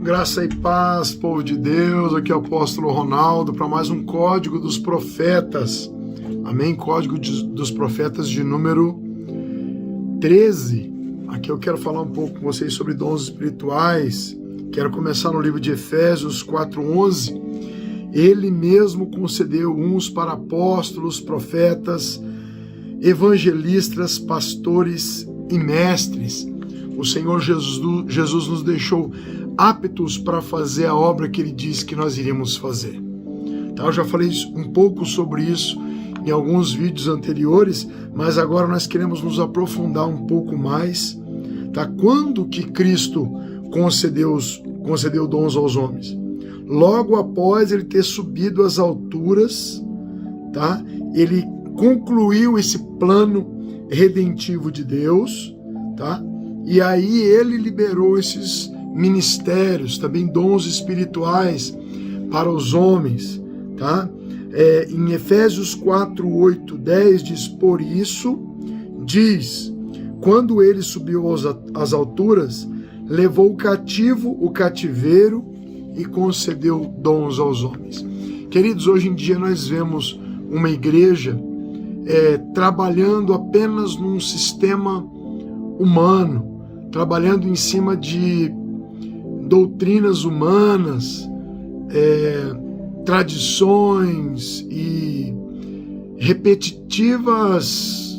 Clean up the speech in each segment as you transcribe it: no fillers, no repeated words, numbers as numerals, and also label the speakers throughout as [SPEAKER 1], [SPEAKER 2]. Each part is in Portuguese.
[SPEAKER 1] Graça e paz, povo de Deus, aqui é o apóstolo Ronaldo para mais um Código dos Profetas, amém? Código dos Profetas de número 13. Aqui eu quero falar um pouco com vocês sobre dons espirituais. Quero começar no livro de Efésios 4:11. Ele mesmo concedeu uns para apóstolos, profetas, evangelistas, pastores e mestres. O Senhor Jesus nos deixou aptos para fazer a obra que Ele disse que nós iríamos fazer. Tá? Eu já falei um pouco sobre isso em alguns vídeos anteriores, mas agora nós queremos nos aprofundar um pouco mais. Tá? Quando que Cristo concedeu dons aos homens? Logo após Ele ter subido às alturas, tá? Ele concluiu esse plano redentivo de Deus, tá? E aí Ele liberou esses ministérios, também dons espirituais para os homens, tá? Em Efésios 4, 8, 10 diz, por isso, diz, quando Ele subiu às alturas, levou cativo o cativeiro e concedeu dons aos homens. Queridos, hoje em dia nós vemos uma igreja trabalhando apenas num sistema humano, trabalhando em cima de doutrinas humanas, tradições e repetitivas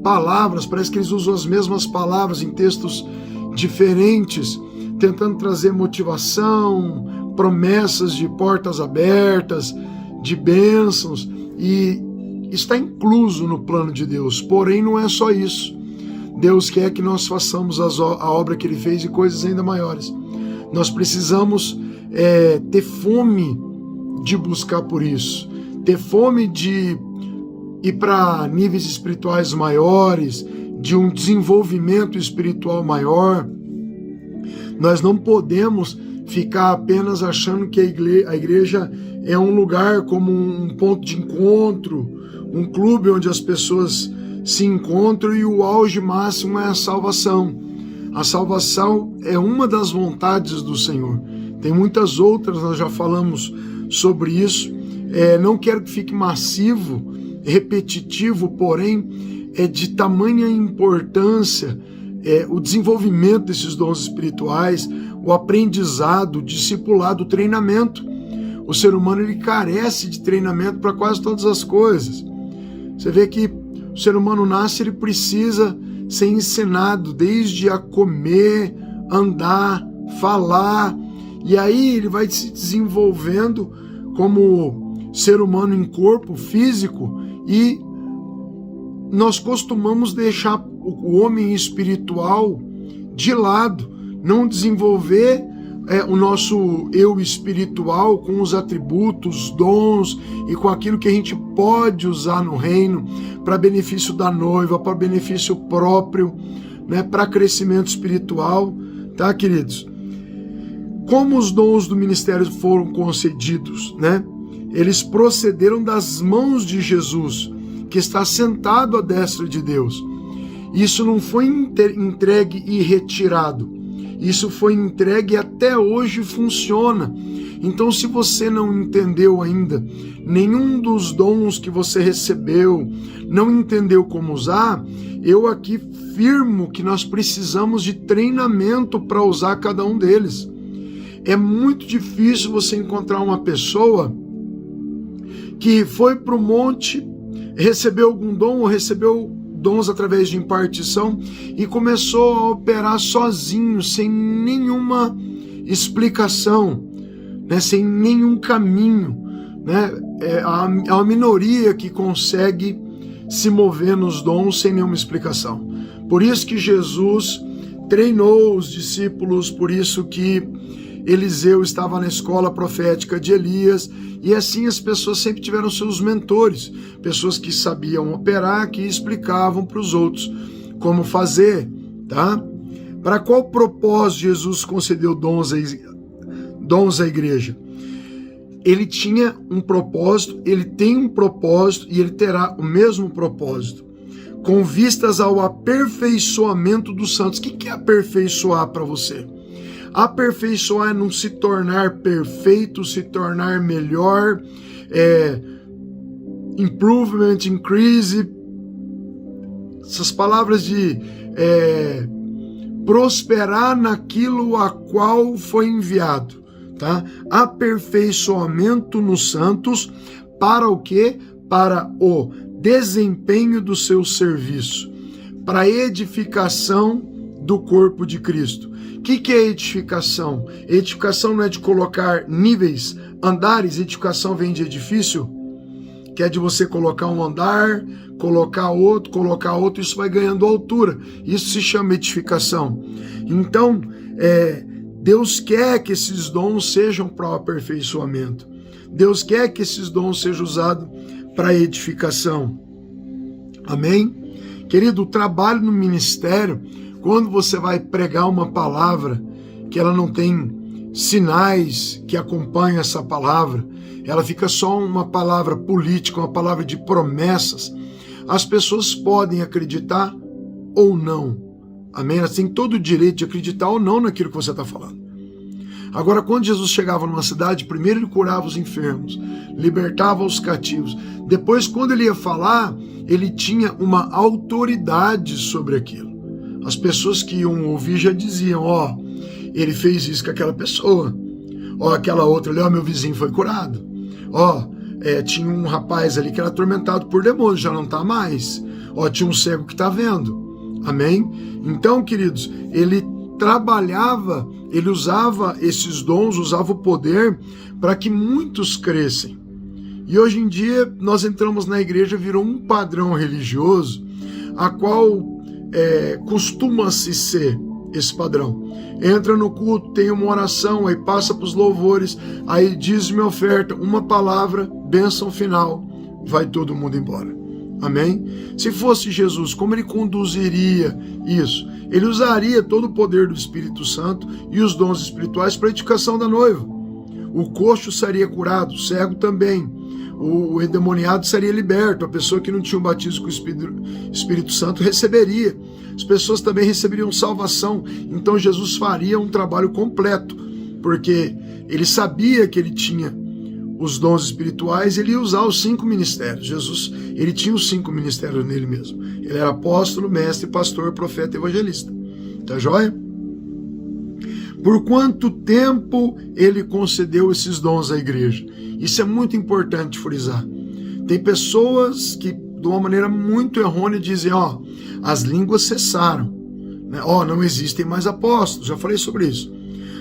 [SPEAKER 1] palavras. Parece que eles usam as mesmas palavras em textos diferentes, tentando trazer motivação, promessas de portas abertas, de bênçãos, e está incluso no plano de Deus. Porém, não é só isso. Deus quer que nós façamos a obra que Ele fez e coisas ainda maiores. Nós precisamos ter fome de buscar por isso, ter fome de ir para níveis espirituais maiores, de um desenvolvimento espiritual maior. Nós não podemos ficar apenas achando que a igreja é um lugar como um ponto de encontro, um clube onde as pessoas se encontram e o auge máximo é a salvação. A salvação é uma das vontades do Senhor. Tem muitas outras, nós já falamos sobre isso. Não quero que fique massivo, repetitivo, porém é de tamanha importância o desenvolvimento desses dons espirituais, o aprendizado, o discipulado, o treinamento. O ser humano ele carece de treinamento para quase todas as coisas. Você vê que o ser humano nasce, ele precisa ser ensinado desde a comer, andar, falar, e aí ele vai se desenvolvendo como ser humano em corpo físico, e nós costumamos deixar o homem espiritual de lado, não desenvolver o nosso eu espiritual com os atributos, dons e com aquilo que a gente pode usar no reino para benefício da noiva, para benefício próprio, né, para crescimento espiritual, tá, queridos? Como os dons do ministério foram concedidos, né? Eles procederam das mãos de Jesus, que está sentado à destra de Deus. Isso não foi entregue e retirado. Isso foi entregue e até hoje funciona. Então, se você não entendeu ainda nenhum dos dons que você recebeu, não entendeu como usar, eu aqui firmo que nós precisamos de treinamento para usar cada um deles. É muito difícil você encontrar uma pessoa que foi para o monte, recebeu algum dom ou recebeu dons através de impartição e começou a operar sozinho, sem nenhuma explicação, né, sem nenhum caminho, né? É a minoria que consegue se mover nos dons sem nenhuma explicação. Por isso que Jesus treinou os discípulos, por isso que Eliseu estava na escola profética de Elias, e assim as pessoas sempre tiveram seus mentores, pessoas que sabiam operar, que explicavam para os outros como fazer, tá? Para qual propósito Jesus concedeu dons à igreja? Ele tinha um propósito, ele tem um propósito e ele terá o mesmo propósito, com vistas ao aperfeiçoamento dos santos. O que é aperfeiçoar para você? Aperfeiçoar é não se tornar perfeito, se tornar melhor, improvement, increase, essas palavras de prosperar naquilo a qual foi enviado, tá? Aperfeiçoamento nos santos para o quê? Para o desempenho do seu serviço, para a edificação do corpo de Cristo. O que é edificação? Edificação não é de colocar níveis, andares. Edificação vem de edifício, que é de você colocar um andar, colocar outro, isso vai ganhando altura. Isso se chama edificação. Então, Deus quer que esses dons sejam para o aperfeiçoamento. Deus quer que esses dons sejam usados para edificação. Amém? Querido, o trabalho no ministério, quando você vai pregar uma palavra que ela não tem sinais que acompanham essa palavra, ela fica só uma palavra política, uma palavra de promessas, as pessoas podem acreditar ou não. Amém? Elas têm todo o direito de acreditar ou não naquilo que você está falando. Agora, quando Jesus chegava numa cidade, primeiro ele curava os enfermos, libertava os cativos. Depois, quando ele ia falar, ele tinha uma autoridade sobre aquilo. As pessoas que iam ouvir já diziam, ele fez isso com aquela pessoa. Aquela outra ali, meu vizinho foi curado. Tinha um rapaz ali que era atormentado por demônios, já não está mais. Tinha um cego que está vendo. Amém? Então, queridos, ele trabalhava, ele usava esses dons, usava o poder para que muitos crescem. E hoje em dia nós entramos na igreja, virou um padrão religioso, a qual costuma-se ser esse padrão. Entra no culto, tem uma oração, aí passa para os louvores, aí diz minha oferta, uma palavra, bênção final, vai todo mundo embora. Amém? Se fosse Jesus, como ele conduziria isso? Ele usaria todo o poder do Espírito Santo e os dons espirituais para a edificação da noiva. O coxo seria curado, o cego também. O endemoniado seria liberto, a pessoa que não tinha o batismo com o Espírito Santo receberia. As pessoas também receberiam salvação. Então Jesus faria um trabalho completo, porque ele sabia que ele tinha os dons espirituais, ele ia usar os 5 ministérios. Jesus, ele tinha os 5 ministérios nele mesmo. Ele era apóstolo, mestre, pastor, profeta e evangelista. Tá joia? Por quanto tempo ele concedeu esses dons à igreja? Isso é muito importante frisar. Tem pessoas que, de uma maneira muito errônea, dizem, as línguas cessaram. Né? Não existem mais apóstolos, já falei sobre isso.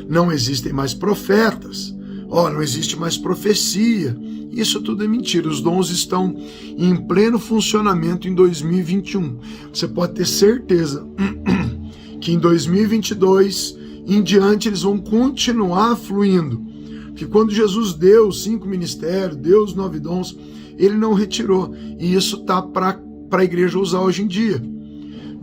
[SPEAKER 1] Não existem mais profetas. Não existe mais profecia. Isso tudo é mentira. Os dons estão em pleno funcionamento em 2021. Você pode ter certeza que em 2022 em diante eles vão continuar fluindo. Porque quando Jesus deu os 5 ministérios, deu os 9 dons, ele não retirou. E isso está para a igreja usar hoje em dia.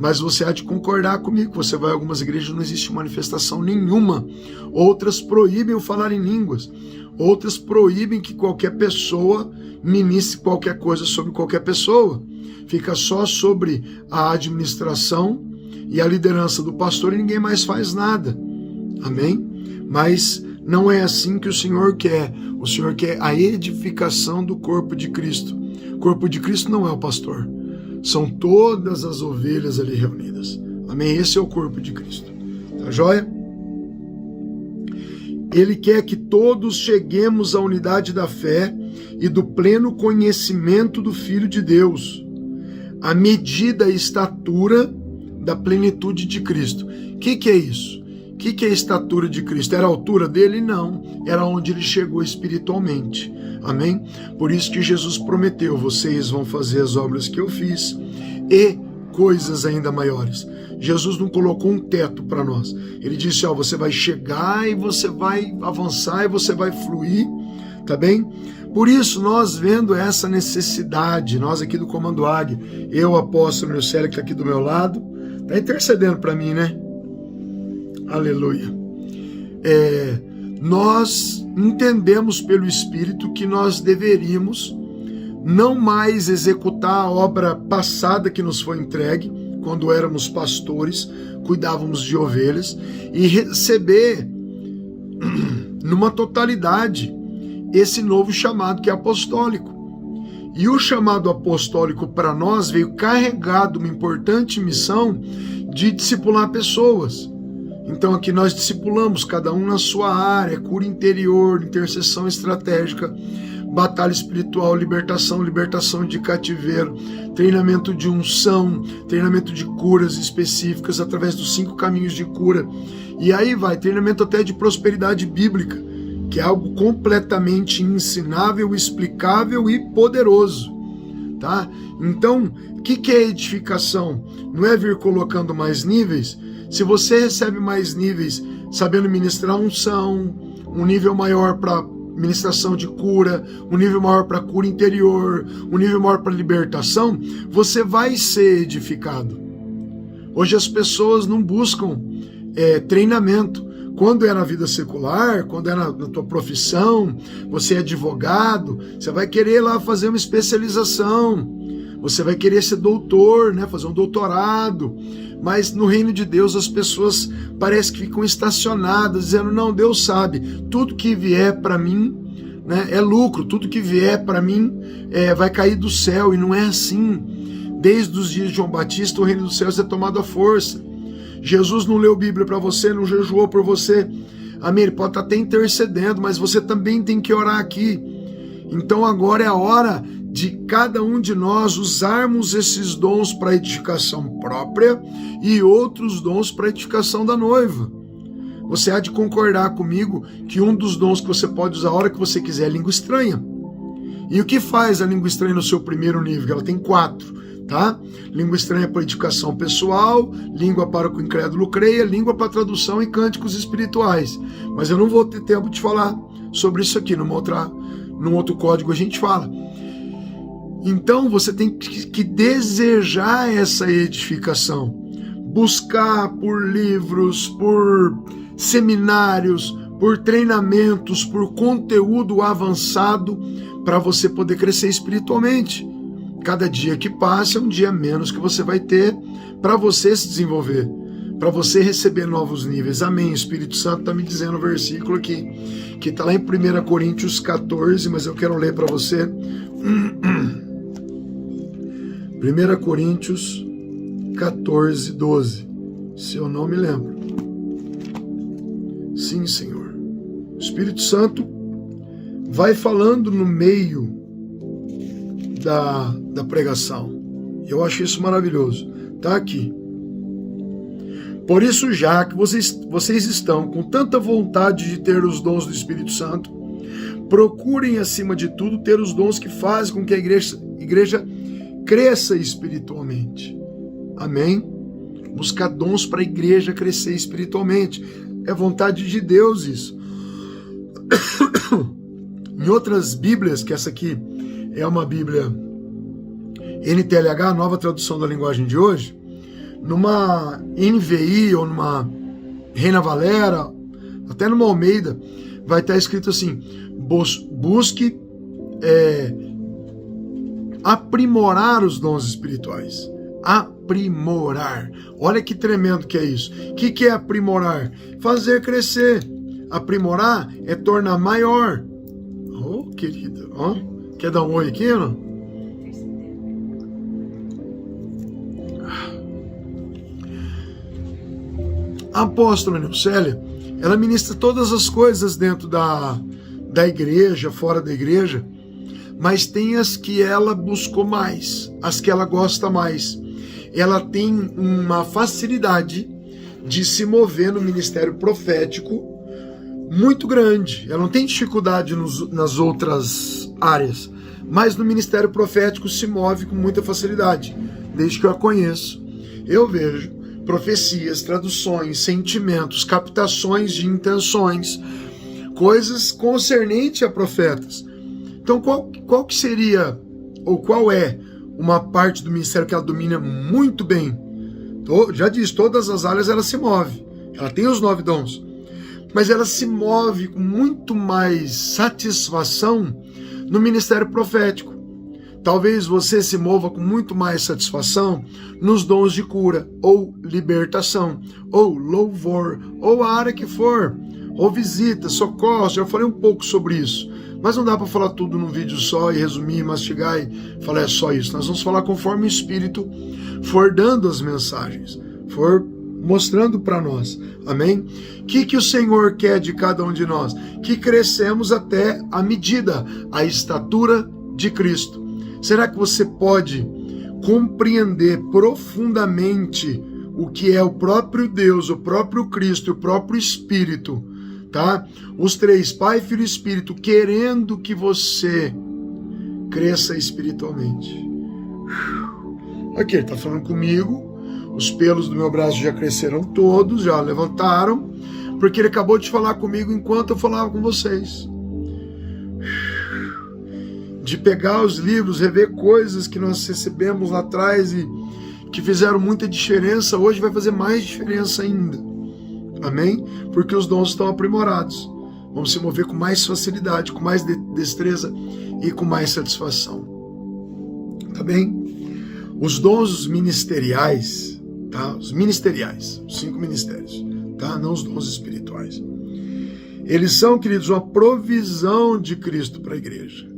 [SPEAKER 1] Mas você há de concordar comigo, você vai a algumas igrejas, não existe manifestação nenhuma. Outras proíbem o falar em línguas. Outras proíbem que qualquer pessoa ministre qualquer coisa sobre qualquer pessoa. Fica só sobre a administração e a liderança do pastor e ninguém mais faz nada. Amém? Mas não é assim que o Senhor quer. O Senhor quer a edificação do corpo de Cristo. O corpo de Cristo não é o pastor. São todas as ovelhas ali reunidas. Amém? Esse é o corpo de Cristo. Tá joia? Ele quer que todos cheguemos à unidade da fé e do pleno conhecimento do Filho de Deus, à medida e estatura da plenitude de Cristo. O que é isso? O que é a estatura de Cristo? Era a altura dele? Não. Era onde ele chegou espiritualmente. Amém? Por isso que Jesus prometeu, vocês vão fazer as obras que eu fiz e coisas ainda maiores. Jesus não colocou um teto para nós. Ele disse, você vai chegar e você vai avançar e você vai fluir, tá bem? Por isso, nós vendo essa necessidade, nós aqui do Comando Águia, eu, apóstolo Nilcélio, que está aqui do meu lado, está intercedendo para mim, né? Aleluia. Nós entendemos pelo Espírito que nós deveríamos não mais executar a obra passada que nos foi entregue, quando éramos pastores, cuidávamos de ovelhas, e receber numa totalidade esse novo chamado que é apostólico. E o chamado apostólico para nós veio carregado uma importante missão de discipular pessoas. Então aqui nós discipulamos cada um na sua área: cura interior, intercessão estratégica, batalha espiritual, libertação de cativeiro, treinamento de unção, treinamento de curas específicas através dos 5 caminhos de cura. E aí vai, treinamento até de prosperidade bíblica, que é algo completamente ensinável, explicável e poderoso, tá? Então, o que é edificação? Não é vir colocando mais níveis. Se você recebe mais níveis sabendo ministrar unção, um nível maior para ministração de cura, um nível maior para cura interior, um nível maior para libertação, você vai ser edificado. Hoje as pessoas não buscam treinamento. Quando é na vida secular, quando é na tua profissão, você é advogado, você vai querer lá fazer uma especialização, você vai querer ser doutor, né, fazer um doutorado, mas no reino de Deus as pessoas parece que ficam estacionadas, dizendo, não, Deus sabe, tudo que vier para mim, né, é lucro, tudo que vier para mim vai cair do céu, e não é assim. Desde os dias de João Batista, o reino dos céus é tomado à força. Jesus não leu Bíblia para você, não jejuou por você, amém? Ele pode estar até intercedendo, mas você também tem que orar aqui. Então agora é a hora de cada um de nós usarmos esses dons para edificação própria e outros dons para edificação da noiva. Você há de concordar comigo que um dos dons que você pode usar a hora que você quiser é língua estranha. E o que faz a língua estranha no seu primeiro nível? Ela tem 4. Tá? Língua estranha para edificação pessoal, língua para o incrédulo creia, língua para tradução e cânticos espirituais. Mas eu não vou ter tempo de falar sobre isso aqui, num outro código a gente fala. Então você tem que desejar essa edificação, buscar por livros, por seminários, por treinamentos, por conteúdo avançado para você poder crescer espiritualmente. Cada dia que passa é um dia menos que você vai ter para você se desenvolver, para você receber novos níveis. Amém. O Espírito Santo está me dizendo no versículo aqui, que está lá em 1 Coríntios 14, mas eu quero ler para você. 1 Coríntios 14, 12. Se eu não me lembro. Sim, Senhor. O Espírito Santo vai falando no meio da pregação. Eu acho isso maravilhoso. Está aqui. Por isso, já que vocês estão com tanta vontade de ter os dons do Espírito Santo, procurem, acima de tudo, ter os dons que fazem com que a igreja cresça espiritualmente. Amém? Buscar dons para a igreja crescer espiritualmente. É vontade de Deus isso. Em outras Bíblias, que essa aqui é uma Bíblia NTLH, nova tradução da linguagem de hoje, numa NVI ou numa Reina Valera, até numa Almeida, vai estar escrito assim: busque aprimorar os dons espirituais. Aprimorar. Olha que tremendo que é isso. O que é aprimorar? Fazer crescer. Aprimorar é tornar maior. Oh, querida, quer dar um oi aqui, não? A apóstola Neucélia, ela ministra todas as coisas dentro da igreja, fora da igreja, mas tem as que ela buscou mais, as que ela gosta mais. Ela tem uma facilidade de se mover no ministério profético muito grande. Ela não tem dificuldade nas outras áreas, mas no ministério profético se move com muita facilidade. Desde que eu a conheço, eu vejo profecias, traduções, sentimentos, captações de intenções, coisas concernentes a profetas. Então qual que seria, ou qual é uma parte do ministério que ela domina muito bem? Já disse, todas as áreas ela se move, ela tem os 9 dons, mas ela se move com muito mais satisfação no ministério profético. Talvez você se mova com muito mais satisfação nos dons de cura, ou libertação, ou louvor, ou a área que for. ou visitas, socorros. Já falei um pouco sobre isso, mas não dá para falar tudo num vídeo só e resumir, mastigar e falar é só isso. Nós vamos falar conforme o Espírito for dando as mensagens, for mostrando para nós, amém? O que o Senhor quer de cada um de nós? Que crescemos até a medida, a estatura de Cristo. Será que você pode compreender profundamente o que é o próprio Deus, o próprio Cristo, o próprio Espírito, tá? Os três, Pai, Filho e Espírito, querendo que você cresça espiritualmente. Aqui, ele está falando comigo, os pelos do meu braço já cresceram todos, já levantaram, porque ele acabou de falar comigo enquanto eu falava com vocês. De pegar os livros, rever coisas que nós recebemos lá atrás e que fizeram muita diferença, hoje vai fazer mais diferença ainda. Amém? Porque os dons estão aprimorados. Vamos se mover com mais facilidade, com mais destreza e com mais satisfação. Tá bem? Os dons ministeriais, tá? Os ministeriais, os 5 ministérios, tá? Não os dons espirituais. Eles são, queridos, uma provisão de Cristo para a igreja.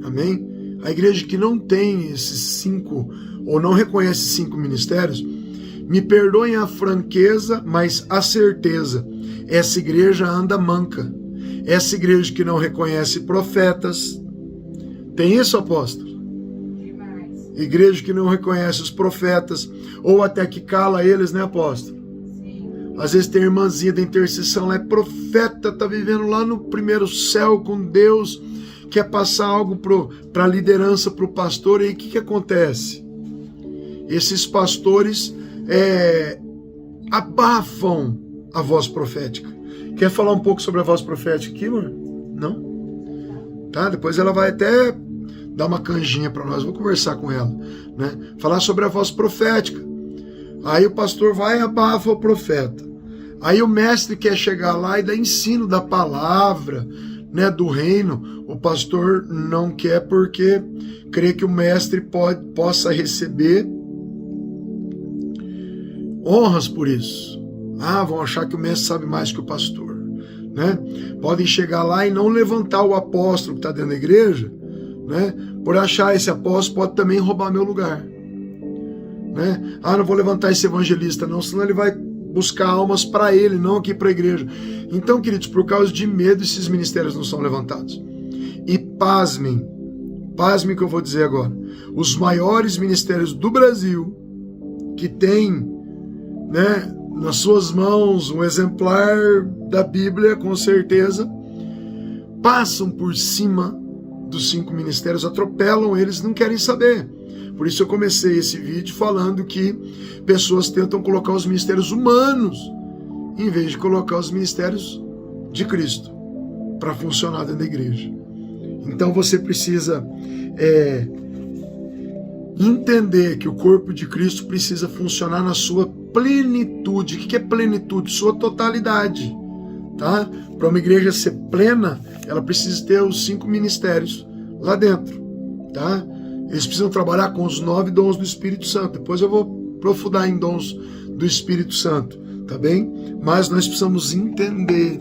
[SPEAKER 1] Amém? A igreja que não tem esses 5, ou não reconhece 5 ministérios, me perdoem a franqueza, mas a certeza, essa igreja anda manca. Essa igreja que não reconhece profetas, tem isso, apóstolo? Demais. Igreja que não reconhece os profetas, ou até que cala eles, né, apóstolo? Sim. Às vezes tem irmãzinha da intercessão, ela é profeta, tá vivendo lá no primeiro céu com Deus, quer passar algo para a liderança, para o pastor, e aí o que acontece? Esses pastores abafam a voz profética. Quer falar um pouco sobre a voz profética aqui, mano? Não? Tá? Depois ela vai até dar uma canjinha para nós, vou conversar com ela, né? Falar sobre a voz profética. Aí o pastor vai e abafa o profeta. Aí o mestre quer chegar lá e dar ensino da palavra, né, do reino. O pastor não quer porque crê que o mestre possa receber honras por isso. Vão achar que o mestre sabe mais que o pastor, né? Podem chegar lá e não levantar o apóstolo que está dentro da igreja, né? Por achar esse apóstolo pode também roubar meu lugar, né? Não vou levantar esse evangelista não, senão ele vai buscar almas para ele, não aqui para a igreja. Então, queridos, por causa de medo, esses ministérios não são levantados. E pasmem o que eu vou dizer agora. Os maiores ministérios do Brasil, que têm, né, nas suas mãos um exemplar da Bíblia, com certeza, passam por cima dos 5 ministérios, atropelam eles, não querem saber. Por isso eu comecei esse vídeo falando que pessoas tentam colocar os ministérios humanos em vez de colocar os ministérios de Cristo para funcionar dentro da igreja. Então você precisa entender que o corpo de Cristo precisa funcionar na sua plenitude. O que é plenitude? Sua totalidade. Tá? Para uma igreja ser plena, ela precisa ter os 5 ministérios lá dentro. Tá? Eles precisam trabalhar com os 9 dons do Espírito Santo. Depois eu vou aprofundar em dons do Espírito Santo. Tá bem? Mas nós precisamos entender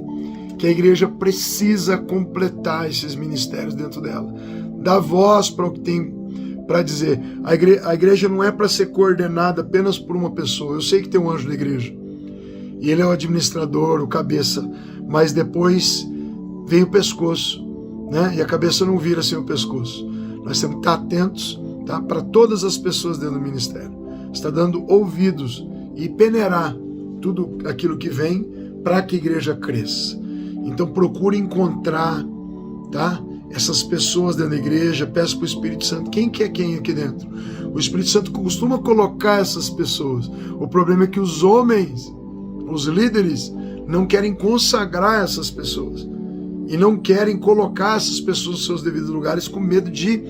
[SPEAKER 1] que a igreja precisa completar esses ministérios dentro dela. Dar voz para o que tem para dizer. A igreja não é para ser coordenada apenas por uma pessoa. Eu sei que tem um anjo da igreja. E ele é o administrador, o cabeça. Mas depois vem o pescoço, né? E a cabeça não vira sem o pescoço. Nós temos que estar atentos, tá? Para todas as pessoas dentro do ministério. Está dando ouvidos e peneirar tudo aquilo que vem para que a igreja cresça. Então procure encontrar, tá? Essas pessoas dentro da igreja, peço para o Espírito Santo, quem que é quem aqui dentro? O Espírito Santo costuma colocar essas pessoas. O problema é que os homens, os líderes, não querem consagrar essas pessoas. E não querem colocar essas pessoas nos seus devidos lugares com medo de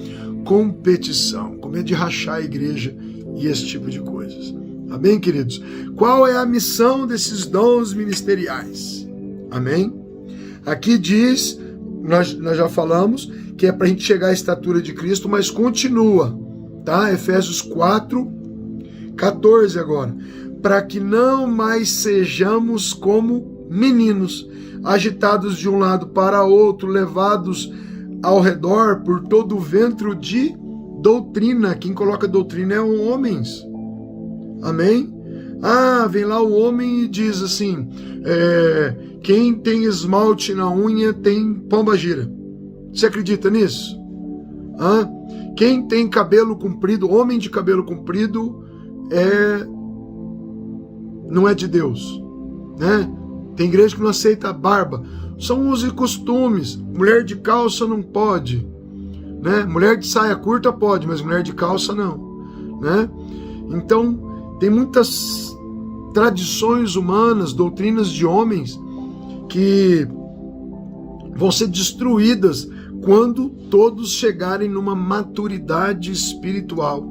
[SPEAKER 1] competição, com medo de rachar a igreja e esse tipo de coisas. Amém, queridos? Qual é a missão desses dons ministeriais? Amém? Aqui diz, nós já falamos, que é para a gente chegar à estatura de Cristo, mas continua, tá? Efésios 4:14 agora. Para que não mais sejamos como meninos, agitados de um lado para outro, levados ao redor por todo o vento de doutrina. Quem coloca doutrina é homens. Amém? Vem lá o homem e diz assim, quem tem esmalte na unha tem pombagira. Você acredita nisso? Quem tem cabelo comprido, homem de cabelo comprido, não é de Deus, né? Tem igreja que não aceita a barba. São usos e costumes. Mulher de calça não pode, né? Mulher de saia curta pode, mas mulher de calça não, né? Então, tem muitas tradições humanas, doutrinas de homens que vão ser destruídas quando todos chegarem numa maturidade espiritual.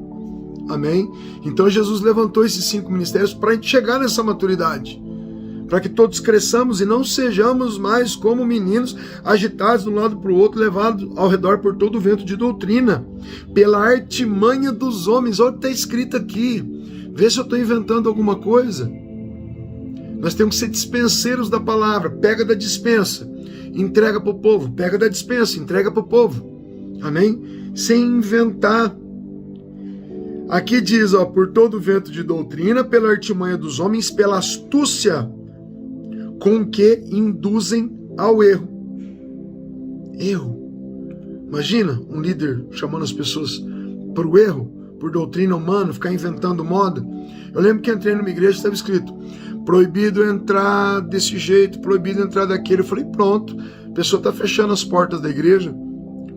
[SPEAKER 1] Amém? Então Jesus levantou esses 5 ministérios para a gente chegar nessa maturidade, para que todos cresçamos e não sejamos mais como meninos agitados de um lado para o outro, levados ao redor por todo o vento de doutrina, pela artimanha dos homens. Olha o que está escrito aqui. Vê se eu estou inventando alguma coisa. Nós temos que ser dispenseiros da palavra. Pega da dispensa, entrega para o povo. Pega da dispensa, entrega para o povo. Amém? Sem inventar. Aqui diz, por todo o vento de doutrina, pela artimanha dos homens, pela astúcia com que induzem ao erro. Erro. Imagina um líder chamando as pessoas para o erro, por doutrina humana, ficar inventando moda. Eu lembro que entrei numa igreja e estava escrito, proibido entrar desse jeito, proibido entrar daquele. Eu falei, pronto, a pessoa está fechando as portas da igreja,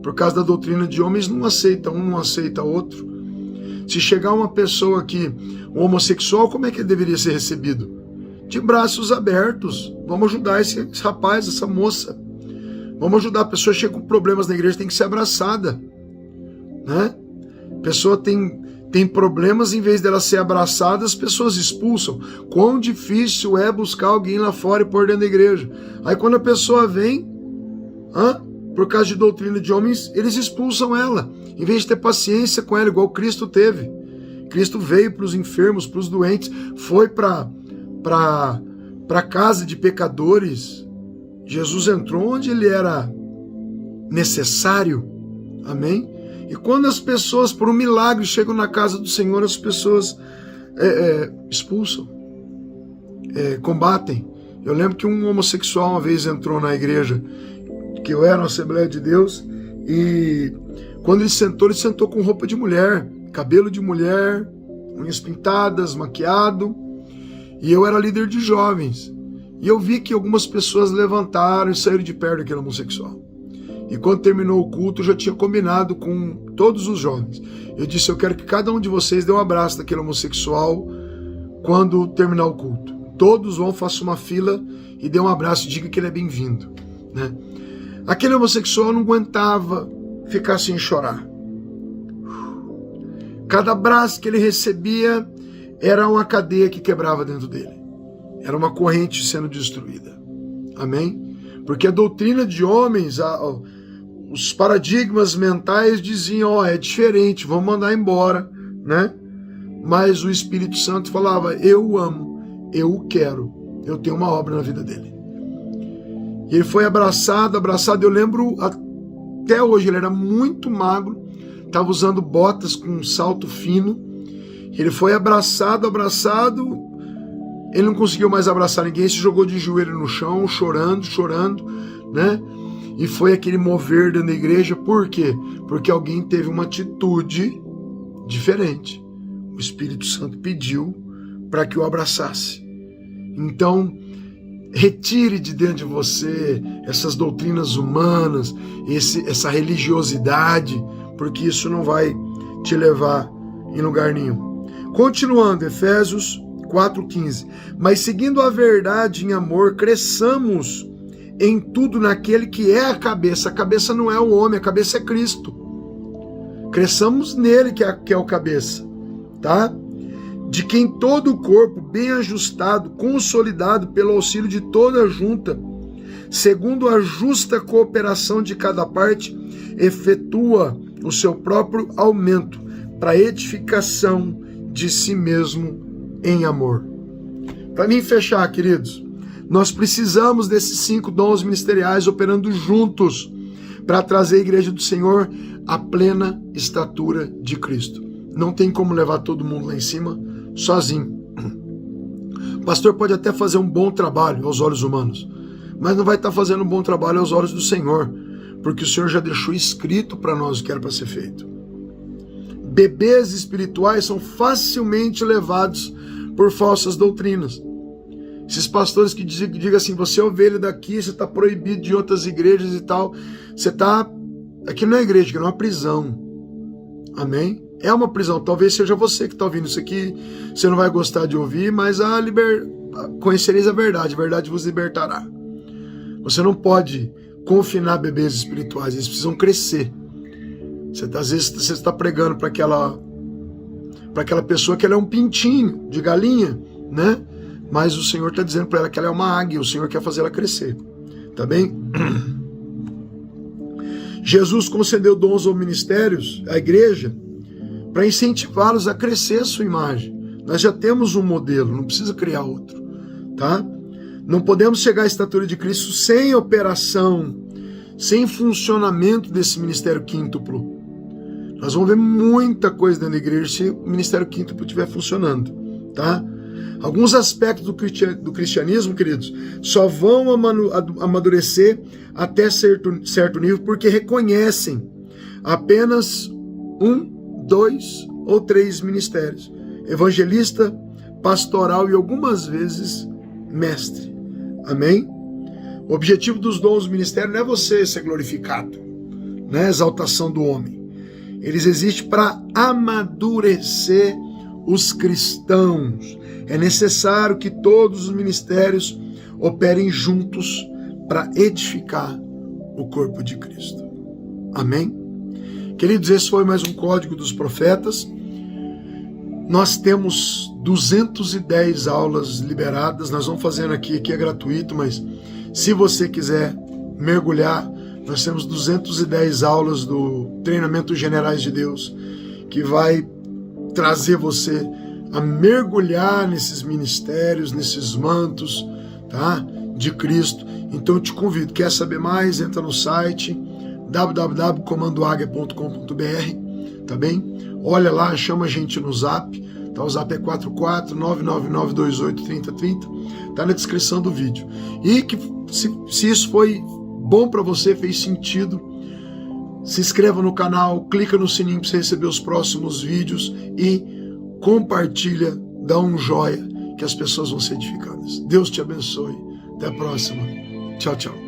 [SPEAKER 1] por causa da doutrina de homens, não aceita um, não aceita outro. Se chegar uma pessoa aqui, um homossexual, como é que ele deveria ser recebido? De braços abertos. Vamos ajudar esse rapaz, essa moça. Vamos ajudar. A pessoa chega com problemas na igreja, tem que ser abraçada, né? A pessoa tem problemas, em vez dela ser abraçada, as pessoas expulsam. Quão difícil é buscar alguém lá fora e pôr dentro da igreja. Aí quando a pessoa vem, por causa de doutrina de homens, eles expulsam ela, em vez de ter paciência com ela, igual Cristo teve. Cristo veio para os enfermos, para os doentes, foi para a casa de pecadores. Jesus entrou onde ele era necessário. Amém? E quando as pessoas, por um milagre, chegam na casa do Senhor, as pessoas expulsam, combatem. Eu lembro que um homossexual uma vez entrou na igreja, que eu era na Assembleia de Deus, e quando ele sentou com roupa de mulher, cabelo de mulher, unhas pintadas, maquiado, e eu era líder de jovens. E eu vi que algumas pessoas levantaram e saíram de perto daquele homossexual. E quando terminou o culto, eu já tinha combinado com todos os jovens. Eu disse, eu quero que cada um de vocês dê um abraço daquele homossexual quando terminar o culto. Todos vão, façam uma fila e dê um abraço e diga que ele é bem-vindo, né? Aquele homossexual não aguentava ficar sem chorar. Cada abraço que ele recebia era uma cadeia que quebrava dentro dele. Era uma corrente sendo destruída. Amém? Porque a doutrina de homens, os paradigmas mentais diziam, é diferente, vamos mandar embora, né? Mas o Espírito Santo falava, eu o amo, eu o quero, eu tenho uma obra na vida dele. E ele foi abraçado, eu lembro até hoje, ele era muito magro, estava usando botas com um salto fino, ele foi abraçado, ele não conseguiu mais abraçar ninguém, se jogou de joelho no chão, chorando, né? E foi aquele mover dentro da igreja. Por quê? Porque alguém teve uma atitude diferente. O Espírito Santo pediu para que o abraçasse. Então, retire de dentro de você essas doutrinas humanas, essa religiosidade, porque isso não vai te levar em lugar nenhum. Continuando, Efésios 4,15. Mas seguindo a verdade em amor, cresçamos em tudo naquele que é a cabeça. A cabeça não é o homem, a cabeça é Cristo. Cresçamos nele que é o cabeça, tá? De quem todo o corpo, bem ajustado, consolidado pelo auxílio de toda a junta, segundo a justa cooperação de cada parte, efetua o seu próprio aumento para a edificação de si mesmo em amor. Para mim fechar, queridos, Nós precisamos desses 5 dons ministeriais operando juntos para trazer a igreja do Senhor à plena estatura de Cristo. Não tem como levar todo mundo lá em cima sozinho. O pastor pode até fazer um bom trabalho aos olhos humanos, mas não vai estar fazendo um bom trabalho aos olhos do Senhor, porque o Senhor já deixou escrito para nós o que era para ser feito. Bebês espirituais são facilmente levados por falsas doutrinas. Esses pastores que digam assim, você é ovelha daqui, você está proibido de outras igrejas e tal, você está... Aqui não é igreja, aqui não é uma prisão. Amém? É uma prisão, talvez seja você que está ouvindo isso aqui, você não vai gostar de ouvir, mas conhecereis a verdade vos libertará. Você não pode confinar bebês espirituais, eles precisam crescer. Às vezes você está pregando para aquela pessoa que ela é um pintinho de galinha, né? Mas o Senhor está dizendo para ela que ela é uma águia, o Senhor quer fazer ela crescer, tá bem? Jesus concedeu dons ou ministérios à igreja para incentivá-los a crescer a sua imagem. Nós já temos um modelo, não precisa criar outro, tá? Não podemos chegar à estatura de Cristo sem operação, sem funcionamento desse ministério quíntuplo. Nós vamos ver muita coisa dentro da igreja se o ministério quíntuplo estiver funcionando, tá? Alguns aspectos do cristianismo, queridos, só vão amadurecer até certo nível porque reconhecem apenas 1, 2 ou 3 ministérios: evangelista, pastoral e algumas vezes mestre. Amém? O objetivo dos dons do ministério não é você ser glorificado, não é a exaltação do homem. Eles existem para amadurecer os cristãos. É necessário que todos os ministérios operem juntos para edificar o corpo de Cristo. Amém? Queridos, esse foi mais um Código dos Profetas. Nós temos 210 aulas liberadas. Nós vamos fazendo aqui é gratuito, mas se você quiser mergulhar, nós temos 210 aulas do Treinamento Generais de Deus, que vai trazer você a mergulhar nesses ministérios, nesses mantos, tá? De Cristo. Então eu te convido, quer saber mais? Entra no site www.comandoaguia.com.br, tá bem? Olha lá, chama a gente no Zap, tá? O Zap é 44999283030, tá na descrição do vídeo. E que se isso foi bom para você, fez sentido, se inscreva no canal, clica no sininho para você receber os próximos vídeos e compartilha, dá um joia, que as pessoas vão ser edificadas. Deus te abençoe. Até a próxima. Tchau, tchau.